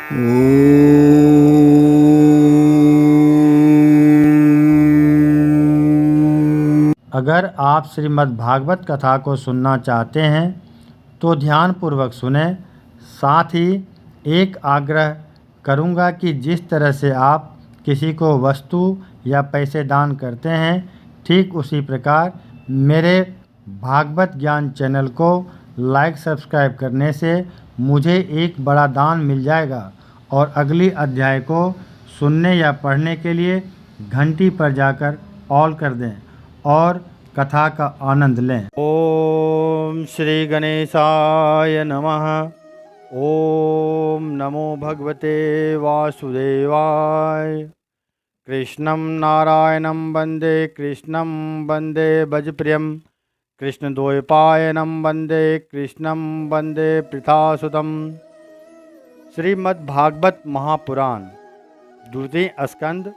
अगर आप श्रीमद् भागवत कथा को सुनना चाहते हैं तो ध्यानपूर्वक सुने। साथ ही एक आग्रह करूंगा कि जिस तरह से आप किसी को वस्तु या पैसे दान करते हैं, ठीक उसी प्रकार मेरे भागवत ज्ञान चैनल को लाइक सब्सक्राइब करने से मुझे एक बड़ा दान मिल जाएगा। और अगली अध्याय को सुनने या पढ़ने के लिए घंटी पर जाकर ऑल कर दें और कथा का आनंद लें। ओम श्री गणेशाय नमः। ओम नमो भगवते वासुदेवाय। कृष्णं नारायणं वन्दे कृष्णं वन्दे भजप्रियं। कृष्णद्वैपायनं वन्दे कृष्णं वन्दे पृथासुतं। श्रीमद्भागवत महापुराण द्वितीय स्कंद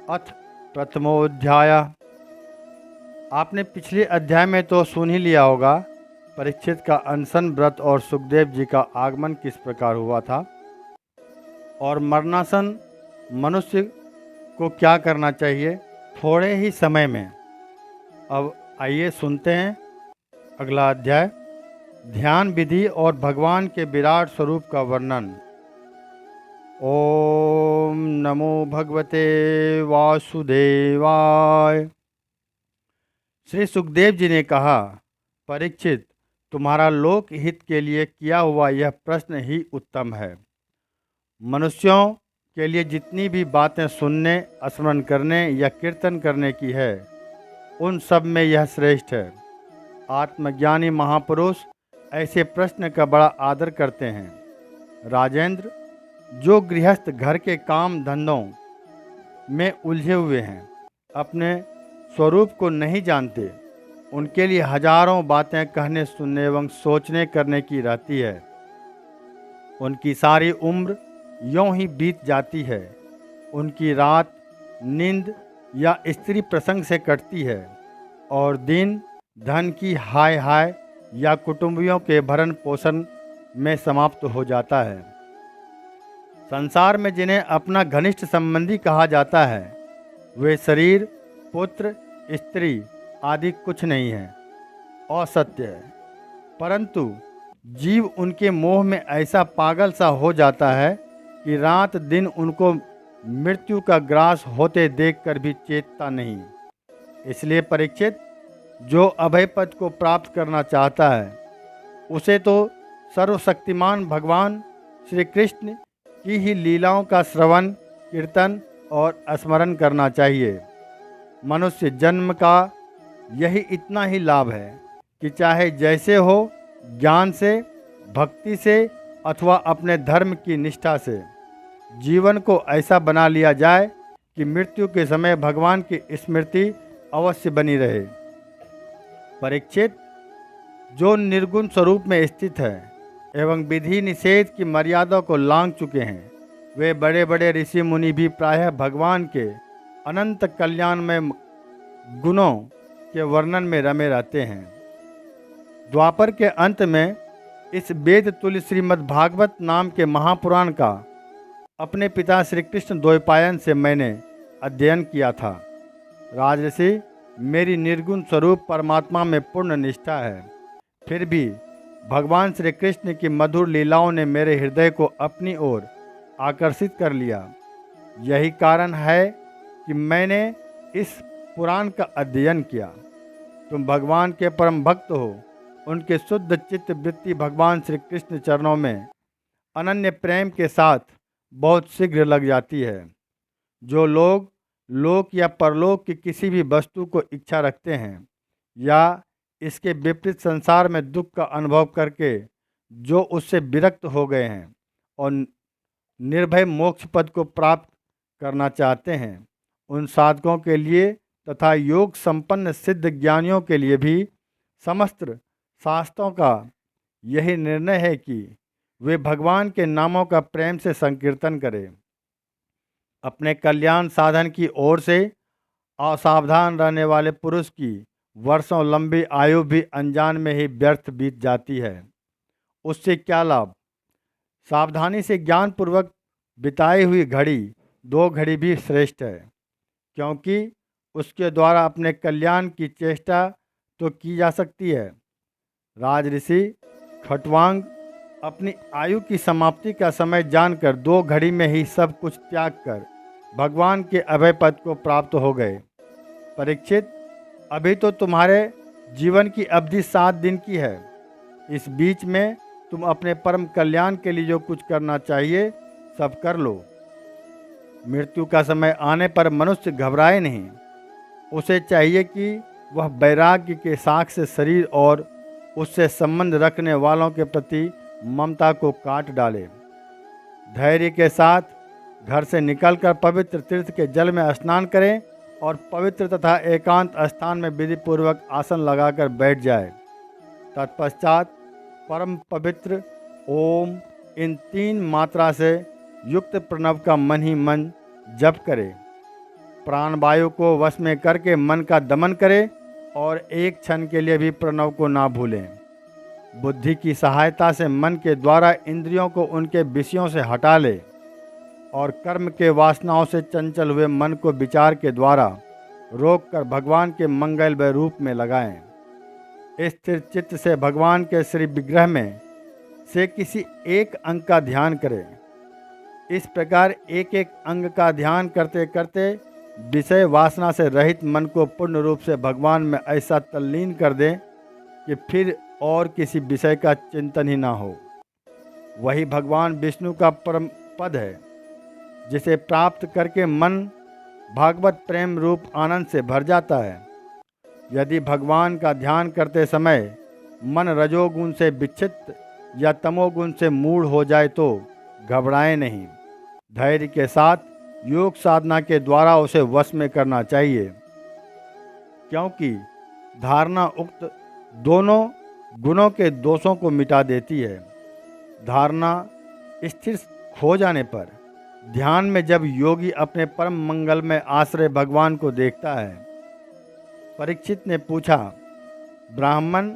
अथ प्रथमोध्याय। आपने पिछले अध्याय में तो सुन ही लिया होगा परीक्षित का अनशन व्रत और सुखदेव जी का आगमन किस प्रकार हुआ था और मरणासन मनुष्य को क्या करना चाहिए थोड़े ही समय में। अब आइए सुनते हैं अगला अध्याय, ध्यान विधि और भगवान के विराट स्वरूप का वर्णन। ओम नमो भगवते वासुदेवाय। श्री सुखदेव जी ने कहा, परीक्षित, तुम्हारा लोक हित के लिए किया हुआ यह प्रश्न ही उत्तम है। मनुष्यों के लिए जितनी भी बातें सुनने, स्मरण करने या कीर्तन करने की है, उन सब में यह श्रेष्ठ है। आत्मज्ञानी महापुरुष ऐसे प्रश्न का बड़ा आदर करते हैं। राजेंद्र, जो गृहस्थ घर के काम धंधों में उलझे हुए हैं, अपने स्वरूप को नहीं जानते, उनके लिए हजारों बातें कहने, सुनने एवं सोचने करने की रहती है। उनकी सारी उम्र यूं ही बीत जाती है। उनकी रात नींद या स्त्री प्रसंग से कटती है और दिन धन की हाय हाय या कुटुंबियों के भरण पोषण में समाप्त हो जाता है। संसार में जिन्हें अपना घनिष्ठ संबंधी कहा जाता है, वे शरीर, पुत्र, स्त्री आदि कुछ नहीं है, असत्य है। परंतु जीव उनके मोह में ऐसा पागल सा हो जाता है कि रात दिन उनको मृत्यु का ग्रास होते देखकर भी चेतता नहीं। इसलिए परीक्षित, जो अभय पद को प्राप्त करना चाहता है, उसे तो सर्वशक्तिमान भगवान श्री कृष्ण की ही लीलाओं का श्रवण, कीर्तन और स्मरण करना चाहिए। मनुष्य जन्म का यही इतना ही लाभ है कि चाहे जैसे हो, ज्ञान से, भक्ति से अथवा अपने धर्म की निष्ठा से, जीवन को ऐसा बना लिया जाए कि मृत्यु के समय भगवान की स्मृति अवश्य बनी रहे। परीक्षित, जो निर्गुण स्वरूप में स्थित है एवं विधि निषेध की मर्यादा को लांघ चुके हैं, वे बड़े बड़े ऋषि मुनि भी प्रायः भगवान के अनंत कल्याणमय गुणों के वर्णन में रमे रहते हैं। द्वापर के अंत में इस वेद तुल्य श्रीमद् भागवत नाम के महापुराण का अपने पिता श्री कृष्ण द्वैपायन से मैंने अध्ययन किया था। राजऋषि, मेरी निर्गुण स्वरूप परमात्मा में पूर्ण निष्ठा है, फिर भी भगवान श्री कृष्ण की मधुर लीलाओं ने मेरे हृदय को अपनी ओर आकर्षित कर लिया। यही कारण है कि मैंने इस पुराण का अध्ययन किया। तुम भगवान के परम भक्त हो। उनके शुद्ध चित्त वृत्ति भगवान श्री कृष्ण चरणों में अनन्य प्रेम के साथ बहुत शीघ्र लग जाती है। जो लोग लोक या परलोक की किसी भी वस्तु को इच्छा रखते हैं या इसके विपरीत संसार में दुख का अनुभव करके जो उससे विरक्त हो गए हैं और निर्भय मोक्ष पद को प्राप्त करना चाहते हैं, उन साधकों के लिए तथा योग संपन्न सिद्ध ज्ञानियों के लिए भी समस्त शास्त्रों का यही निर्णय है कि वे भगवान के नामों का प्रेम से संकीर्तन करें। अपने कल्याण साधन की ओर से असावधान रहने वाले पुरुष की वर्षों लंबी आयु भी अनजान में ही व्यर्थ बीत जाती है। उससे क्या लाभ? सावधानी से ज्ञानपूर्वक बिताई हुई घड़ी 2 घड़ी भी श्रेष्ठ है, क्योंकि उसके द्वारा अपने कल्याण की चेष्टा तो की जा सकती है। राजऋषि खट्वांग अपनी आयु की समाप्ति का समय जानकर 2 घड़ी में ही सब कुछ त्याग कर भगवान के अभय पद को प्राप्त हो गए। परीक्षित, अभी तो तुम्हारे जीवन की अवधि 7 दिन की है। इस बीच में तुम अपने परम कल्याण के लिए जो कुछ करना चाहिए सब कर लो। मृत्यु का समय आने पर मनुष्य घबराए नहीं। उसे चाहिए कि वह वैराग्य के साख से शरीर और उससे संबंध रखने वालों के प्रति ममता को काट डाले। धैर्य के साथ घर से निकलकर पवित्र तीर्थ के जल में स्नान करें और पवित्र तथा एकांत स्थान में विधिपूर्वक आसन लगाकर बैठ जाए। तत्पश्चात परम पवित्र ओम इन 3 मात्रा से युक्त प्रणव का मन ही मन जप करे। प्राणवायु को वश में करके मन का दमन करे और एक क्षण के लिए भी प्रणव को ना भूलें। बुद्धि की सहायता से मन के द्वारा इंद्रियों को उनके विषयों से हटा ले और कर्म के वासनाओं से चंचल हुए मन को विचार के द्वारा रोक कर भगवान के मंगलमय रूप में लगाएं। स्थिर चित्त से भगवान के श्री विग्रह में से किसी एक अंग का ध्यान करें। इस प्रकार एक एक अंग का ध्यान करते करते विषय वासना से रहित मन को पूर्ण रूप से भगवान में ऐसा तल्लीन कर दें कि फिर और किसी विषय का चिंतन ही ना हो। वही भगवान विष्णु का परम पद है, जिसे प्राप्त करके मन भागवत प्रेम रूप आनंद से भर जाता है। यदि भगवान का ध्यान करते समय मन रजोगुण से विक्षिप्त या तमोगुण से मूढ़ हो जाए तो घबराएं नहीं। धैर्य के साथ योग साधना के द्वारा उसे वश में करना चाहिए, क्योंकि धारणा उक्त दोनों गुणों के दोषों को मिटा देती है। धारणा स्थिर हो जाने पर ध्यान में जब योगी अपने परम मंगल में आश्रय भगवान को देखता है। परीक्षित ने पूछा, ब्राह्मण,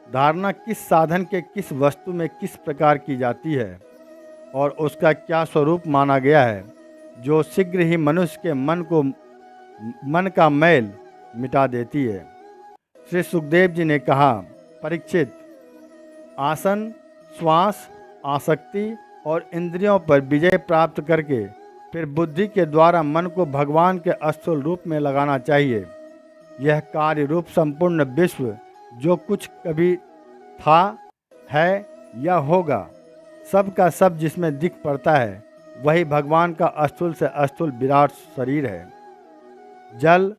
धारणा किस साधन के किस वस्तु में किस प्रकार की जाती है और उसका क्या स्वरूप माना गया है, जो शीघ्र ही मनुष्य के मन का मैल मिटा देती है। श्री सुखदेव जी ने कहा, परीक्षित, आसन, श्वास, आसक्ति और इंद्रियों पर विजय प्राप्त करके फिर बुद्धि के द्वारा मन को भगवान के स्थूल रूप में लगाना चाहिए। यह कार्य रूप संपूर्ण विश्व जो कुछ कभी था, है या होगा, सब का सब जिसमें दिख पड़ता है वही भगवान का स्थूल से स्थूल विराट शरीर है। जल,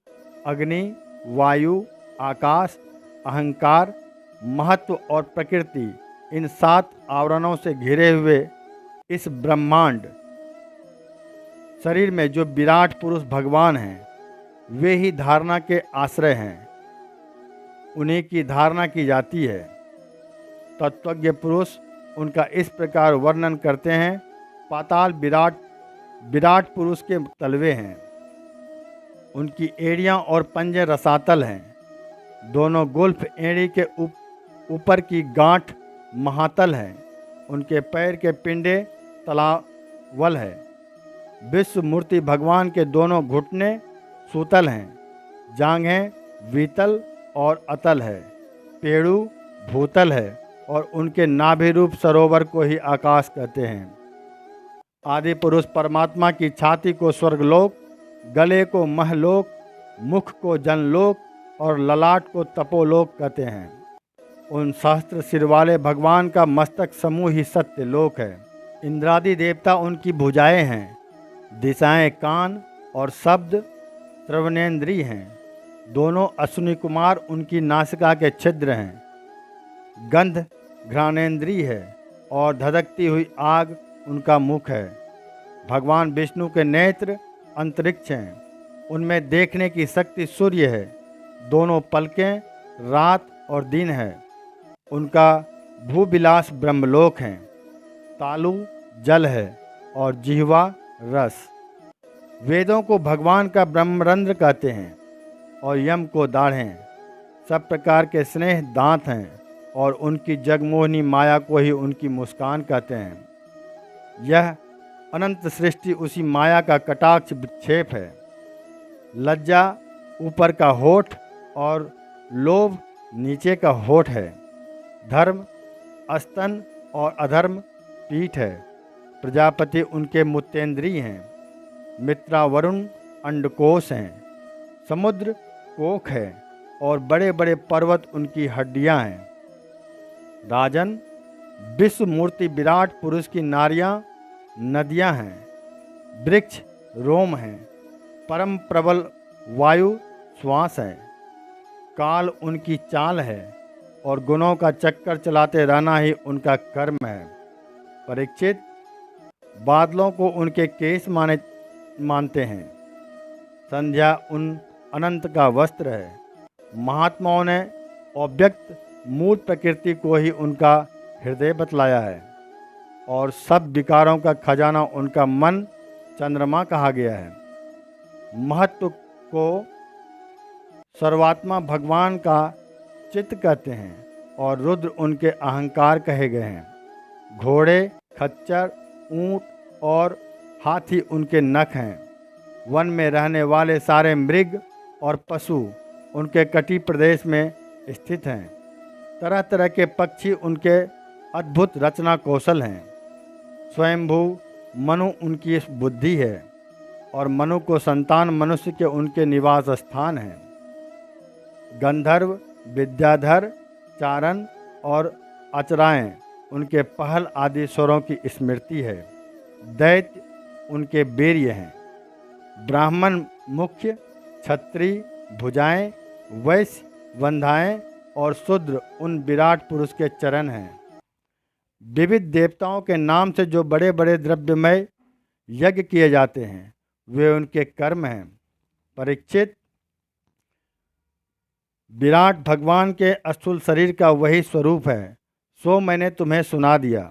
अग्नि, वायु, आकाश, अहंकार, महत्व और प्रकृति, इन 7 आवरणों से घिरे हुए इस ब्रह्मांड शरीर में जो विराट पुरुष भगवान हैं, वे ही धारणा के आश्रय हैं। उन्हीं की धारणा की जाती है। तत्वज्ञ पुरुष उनका इस प्रकार वर्णन करते हैं, पाताल विराट पुरुष के तलवे हैं। उनकी एड़ियां और पंजे रसातल हैं। दोनों गुल्फ एड़ी के ऊपर की गांठ महातल हैं। उनके पैर के पिंडे तलावल है। विश्व मूर्ति भगवान के दोनों घुटने सूतल हैं। जांघें वितल और अतल है। पेड़ू भूतल है और उनके नाभि रूप सरोवर को ही आकाश कहते हैं। आदि पुरुष परमात्मा की छाती को स्वर्गलोक, गले को महलोक, मुख को जनलोक और ललाट को तपोलोक कहते हैं। उन सहस्त्र सिर वाले भगवान का मस्तक समूह ही सत्य लोक है। इंद्रादि देवता उनकी भुजाएं हैं। दिशाएं कान और शब्द श्रवणेन्द्रिय हैं। दोनों अश्विनी कुमार उनकी नासिका के छिद्र हैं। गंध घ्राणेन्द्रिय है और धधकती हुई आग उनका मुख है। भगवान विष्णु के नेत्र अंतरिक्ष हैं। उनमें देखने की शक्ति सूर्य है। दोनों पलकें रात और दिन है। उनका भूविलास ब्रह्मलोक हैं। तालु जल है और जिह्वा रस। वेदों को भगवान का ब्रह्मरंध्र कहते हैं और यम को दाढ़ें। सब प्रकार के स्नेह दांत हैं और उनकी जगमोहनी माया को ही उनकी मुस्कान कहते हैं। यह अनंत सृष्टि उसी माया का कटाक्ष विक्षेप है। लज्जा ऊपर का होठ और लोभ नीचे का होठ है। धर्म स्तन और अधर्म पीठ है। प्रजापति उनके मुत्तेंद्री हैं। मित्रा वरुण अंडकोश हैं। समुद्र कोख है और बड़े बड़े पर्वत उनकी हड्डियां हैं। राजन, विश्व मूर्ति विराट पुरुष की नारियां नदियां हैं। वृक्ष रोम हैं। परम प्रबल वायु श्वास है। काल उनकी चाल है और गुणों का चक्कर चलाते रहना ही उनका कर्म है। परीक्षित, बादलों को उनके केस मानते हैं। संध्या उन अनंत का वस्त्र है। महात्माओं ने अव्यक्त मूल प्रकृति को ही उनका हृदय बतलाया है और सब विकारों का खजाना उनका मन चंद्रमा कहा गया है। महत्व को सर्वात्मा भगवान का चित्त कहते हैं और रुद्र उनके अहंकार कहे गए हैं। घोड़े, खच्चर, ऊंट और हाथी उनके नख हैं। वन में रहने वाले सारे मृग और पशु उनके कटी प्रदेश में स्थित हैं। तरह तरह के पक्षी उनके अद्भुत रचना कौशल हैं। स्वयंभू मनु उनकी बुद्धि है और मनु को संतान मनुष्य के उनके निवास स्थान हैं। गंधर्व, विद्याधर, चारण और अचराएं उनके पहल आदि स्वरों की स्मृति है। दैत्य उनके वीर्य हैं। ब्राह्मण मुख्य, क्षत्रिय भुजाएं, वैश्य वंधाएं और शूद्र उन विराट पुरुष के चरण हैं। विविध देवताओं के नाम से जो बड़े बड़े द्रव्यमय यज्ञ किए जाते हैं वे उनके कर्म हैं। परीक्षित, विराट भगवान के स्थूल शरीर का वही स्वरूप है, सो मैंने तुम्हें सुना दिया।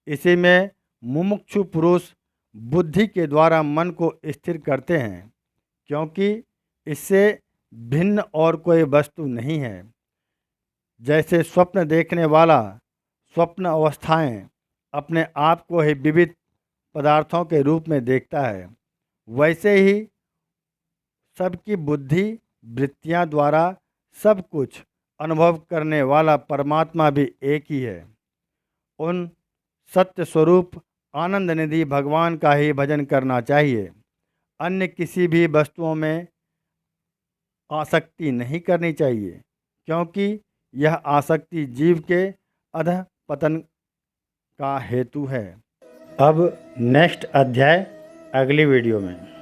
इसी में मुमुक्षु पुरुष बुद्धि के द्वारा मन को स्थिर करते हैं, क्योंकि इससे भिन्न और कोई वस्तु नहीं है। जैसे स्वप्न देखने वाला स्वप्न अवस्थाएं अपने आप को ही विविध पदार्थों के रूप में देखता है, वैसे ही सबकी बुद्धि वृत्तियां द्वारा सब कुछ अनुभव करने वाला परमात्मा भी एक ही है। उन सत्य स्वरूप आनंद निधि भगवान का ही भजन करना चाहिए। अन्य किसी भी वस्तुओं में आसक्ति नहीं करनी चाहिए, क्योंकि यह आसक्ति जीव के अधः पतन का हेतु है। अब नेक्स्ट अध्याय अगली वीडियो में।